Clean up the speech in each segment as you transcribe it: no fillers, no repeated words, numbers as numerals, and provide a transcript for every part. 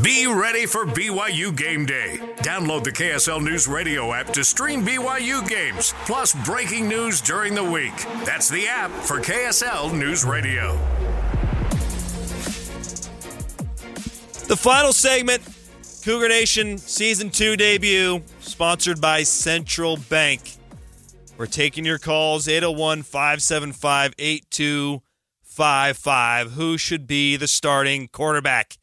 Be ready for BYU Game Day. Download the KSL News Radio app to stream BYU games, plus breaking news during the week. That's the app for KSL News Radio. The final segment, Cougar Nation Season 2 debut, sponsored by Central Bank. We're taking your calls, 801-575-8255. Who should be the starting quarterback?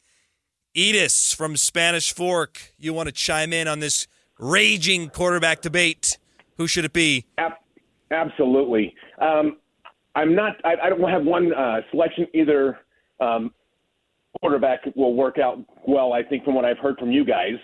Edis from Spanish Fork, you want to chime in on this raging quarterback debate. Who should it be? Absolutely. I don't have one selection. Either quarterback will work out well, I think, from what I've heard from you guys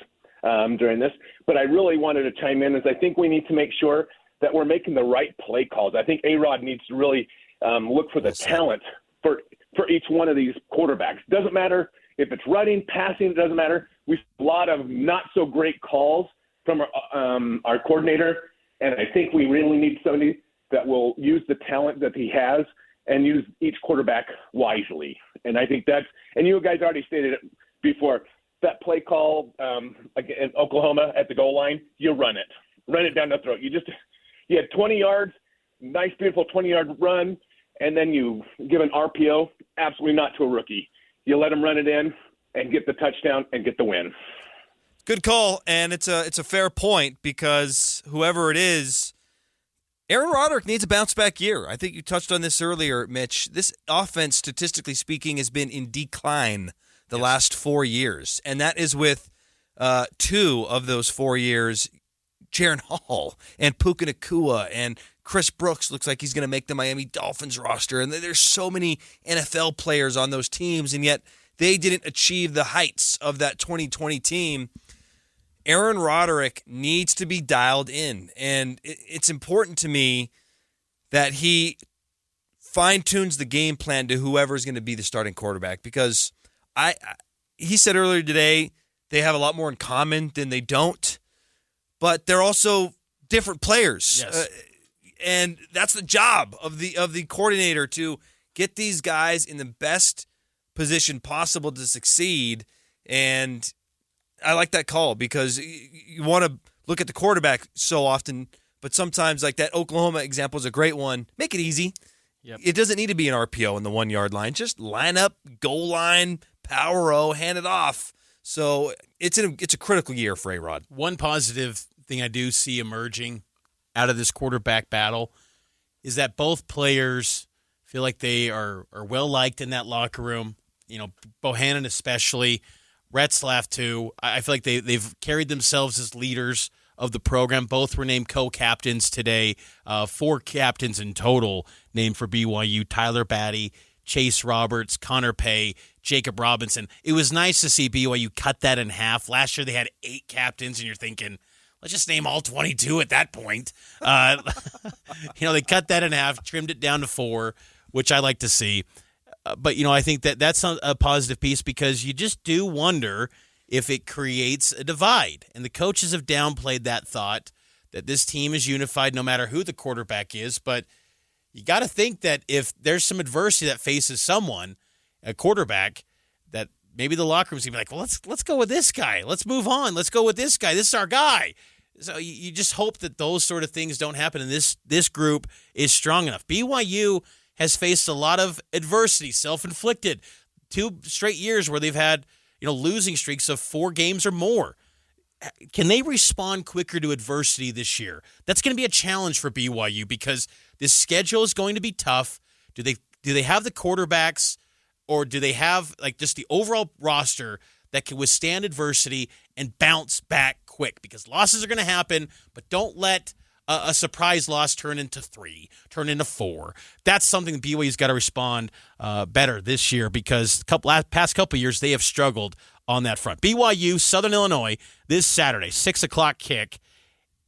during this. But I really wanted to chime in, as I think we need to make sure that we're making the right play calls. I think A-Rod needs to really look for the talent for each one of these quarterbacks. Doesn't matter if it's running, passing, it doesn't matter. We see a lot of not-so-great calls from our coordinator, and I think we really need somebody that will use the talent that he has and use each quarterback wisely. And I think that's – and you guys already stated it before. That play call in Oklahoma at the goal line, you run it. Run it down the throat. You had 20 yards, nice, beautiful 20-yard run, and then you give an RPO, absolutely not to a rookie. You let him run it in and get the touchdown and get the win. Good call, and it's a fair point because whoever it is, Aaron Rodgers needs a bounce-back year. I think you touched on this earlier, Mitch. This offense, statistically speaking, has been in decline the last 4 years, and that is with 2 of those 4 years, Jaron Hall and Puka Nacua and Chris Brooks looks like he's going to make the Miami Dolphins roster. And there's so many NFL players on those teams, and yet they didn't achieve the heights of that 2020 team. Aaron Rodgers needs to be dialed in, and it's important to me that he fine-tunes the game plan to whoever's going to be the starting quarterback, because he said earlier today they have a lot more in common than they don't, but they're also different players. Yes. And that's the job of the coordinator, to get these guys in the best position possible to succeed. And I like that call because you want to look at the quarterback so often, but sometimes, like that Oklahoma example is a great one. Make it easy. Yep. It doesn't need to be an RPO in the 1 yard line. Just line up, goal line, power O, hand it off. So it's a critical year for A-Rod. One positive thing I do see emerging out of this quarterback battle is that both players feel like they are well-liked in that locker room. You know, Bohannon especially, Retzlaff too. I feel like they've carried themselves as leaders of the program. Both were named co-captains today. 4 captains in total named for BYU. Tyler Batty, Chase Roberts, Connor Pay, Jacob Robinson. It was nice to see BYU cut that in half. Last year they had 8 captains, and you're thinking, let's just name all 22 at that point. They cut that in half, trimmed it down to 4, which I like to see. But I think that's a positive piece, because you just do wonder if it creates a divide. And the coaches have downplayed that thought, that this team is unified no matter who the quarterback is. But you got to think that if there's some adversity that faces someone, a quarterback, that maybe the locker room's going to be like, well, let's go with this guy. Let's move on. Let's go with this guy. This is our guy. So you just hope that those sort of things don't happen, and this group is strong enough. BYU has faced a lot of adversity, self-inflicted. 2 straight years where they've had losing streaks of 4 games or more. Can they respond quicker to adversity this year? That's going to be a challenge for BYU, because this schedule is going to be tough. Do they have the quarterbacks, or do they have just the overall roster that can withstand adversity and bounce back quick? Because losses are going to happen, but don't let a surprise loss turn into 3, turn into 4. That's something that BYU's got to respond better this year, because past couple of years they have struggled on that front. BYU, Southern Illinois, this Saturday, 6 o'clock kick.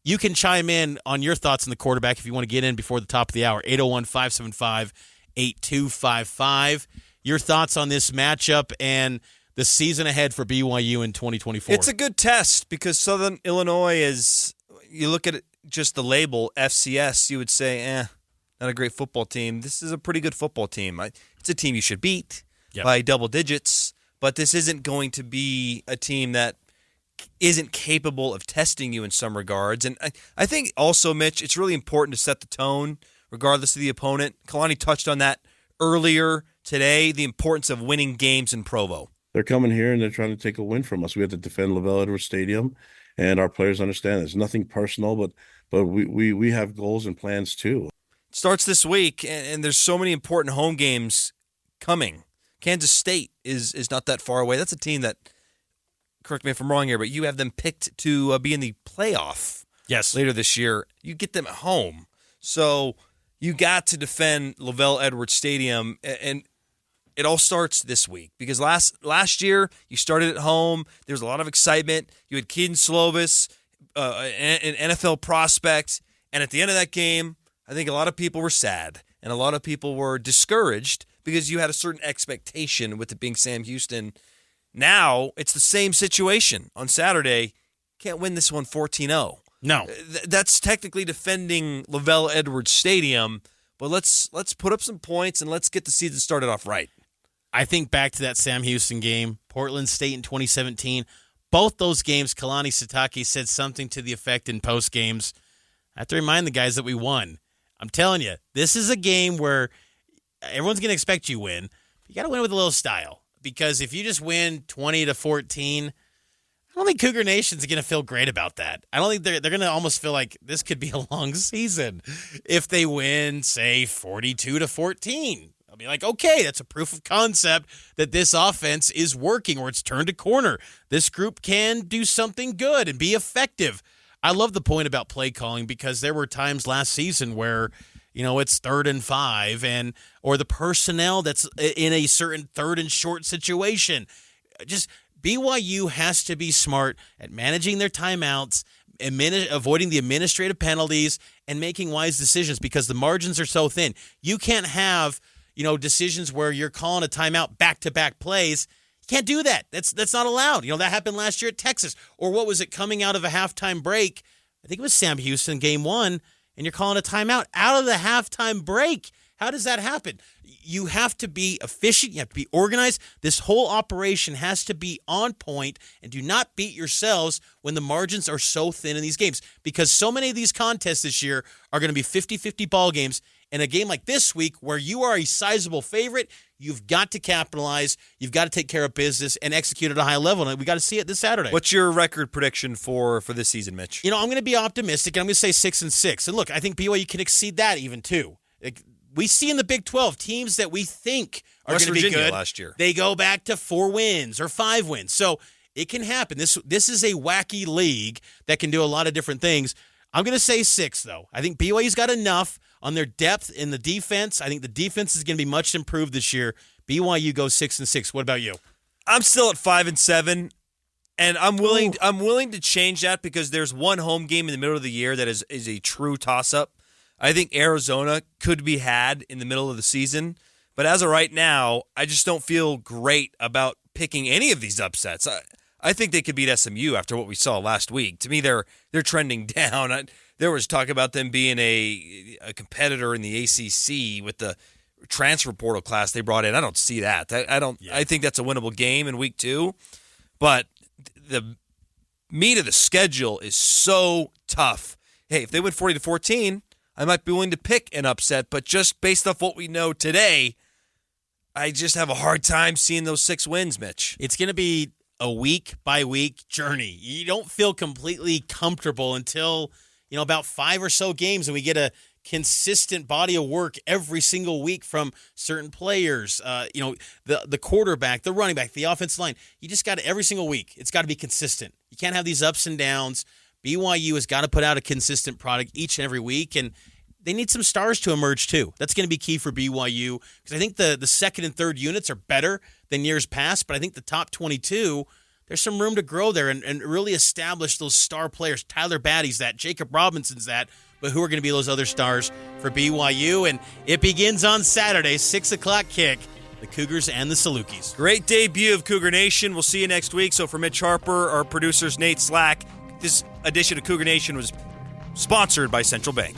You can chime in on your thoughts on the quarterback if you want to get in before the top of the hour. 801-575-8255. Your thoughts on this matchup and the season ahead for BYU in 2024. It's a good test, because Southern Illinois is, you look at it, just the label FCS, you would say, not a great football team. This is a pretty good football team. It's a team you should beat by double digits, but this isn't going to be a team that isn't capable of testing you in some regards. And I think also, Mitch, it's really important to set the tone regardless of the opponent. Kalani touched on that earlier today, the importance of winning games in Provo. They're coming here and they're trying to take a win from us. We have to defend LaVell Edwards Stadium, and our players understand it's nothing personal, but we have goals and plans too. It starts this week, and there's so many important home games coming. Kansas State is not that far away. That's a team that, correct me if I'm wrong here, but you have them picked to be in the playoff later this year. You get them at home. So you got to defend LaVell Edwards Stadium, and it all starts this week because last year you started at home. There was a lot of excitement. You had Keaton Slovis, an NFL prospect, and at the end of that game, I think a lot of people were sad and a lot of people were discouraged because you had a certain expectation with it being Sam Houston. Now it's the same situation on Saturday. Can't win this one 14-0. No. That's technically defending LaVell Edwards Stadium, but let's put up some points and let's get the season started off right. I think back to that Sam Houston game, Portland State in 2017. Both those games, Kalani Sitake said something to the effect in post games. I have to remind the guys that we won. I'm telling you, this is a game where everyone's going to expect you to win. You got to win with a little style because if you just win 20-14, I don't think Cougar Nation's going to feel great about that. I don't think they're going to almost feel like this could be a long season if they win, say, 42-14. I'll be like, okay, that's a proof of concept that this offense is working or it's turned a corner. This group can do something good and be effective. I love the point about play calling because there were times last season where, it's 3rd and 5 or the personnel that's in a certain 3rd and short situation. Just BYU has to be smart at managing their timeouts, avoiding the administrative penalties, and making wise decisions because the margins are so thin. You can't have, decisions where you're calling a timeout back-to-back plays. You can't do that. That's not allowed. That happened last year at Texas. Or what was it, coming out of a halftime break? I think it was Sam Houston, game 1, and you're calling a timeout out of the halftime break. How does that happen? You have to be efficient. You have to be organized. This whole operation has to be on point, and do not beat yourselves when the margins are so thin in these games because so many of these contests this year are going to be 50-50 ball games. And a game like this week where you are a sizable favorite, you've got to capitalize, you've got to take care of business and execute at a high level. And we got to see it this Saturday. What's your record prediction for this season, Mitch? I'm going to be optimistic, and I'm going to say 6-6. And look, I think BYU can exceed that even too. We see in the Big 12 teams that we think are going to be good. Last year, they go back to 4 wins or 5 wins. So it can happen. This is a wacky league that can do a lot of different things. I'm going to say 6, though. I think BYU's got enough on their depth in the defense. I think the defense is going to be much improved this year. BYU goes 6-6. What about you? I'm still at 5-7, and I'm willing to change that because there's one home game in the middle of the year that is a true toss-up. I think Arizona could be had in the middle of the season, but as of right now, I just don't feel great about picking any of these upsets. I think they could beat SMU after what we saw last week. To me, they're trending down. There was talk about them being a competitor in the ACC with the transfer portal class they brought in. I don't see that. I think that's a winnable game in week 2, but the meat of the schedule is so tough. Hey, if they win 40-14, I might be willing to pick an upset, but just based off what we know today, I just have a hard time seeing those 6 wins, Mitch. It's going to be a week-by-week journey. You don't feel completely comfortable until, about 5 or so games, and we get a consistent body of work every single week from certain players, the quarterback, the running back, the offensive line. You just got to, every single week, it's got to be consistent. You can't have these ups and downs. BYU has got to put out a consistent product each and every week, and they need some stars to emerge too. That's going to be key for BYU because I think the second and third units are better than years past, but I think the top 22, there's some room to grow there and really establish those star players. Tyler Batty's that, Jacob Robinson's that, but who are going to be those other stars for BYU? And it begins on Saturday, 6 o'clock kick, the Cougars and the Salukis. Great debut of Cougar Nation. We'll see you next week. So for Mitch Harper, our producers, Nate Slack, this edition of Cougar Nation was sponsored by Central Bank.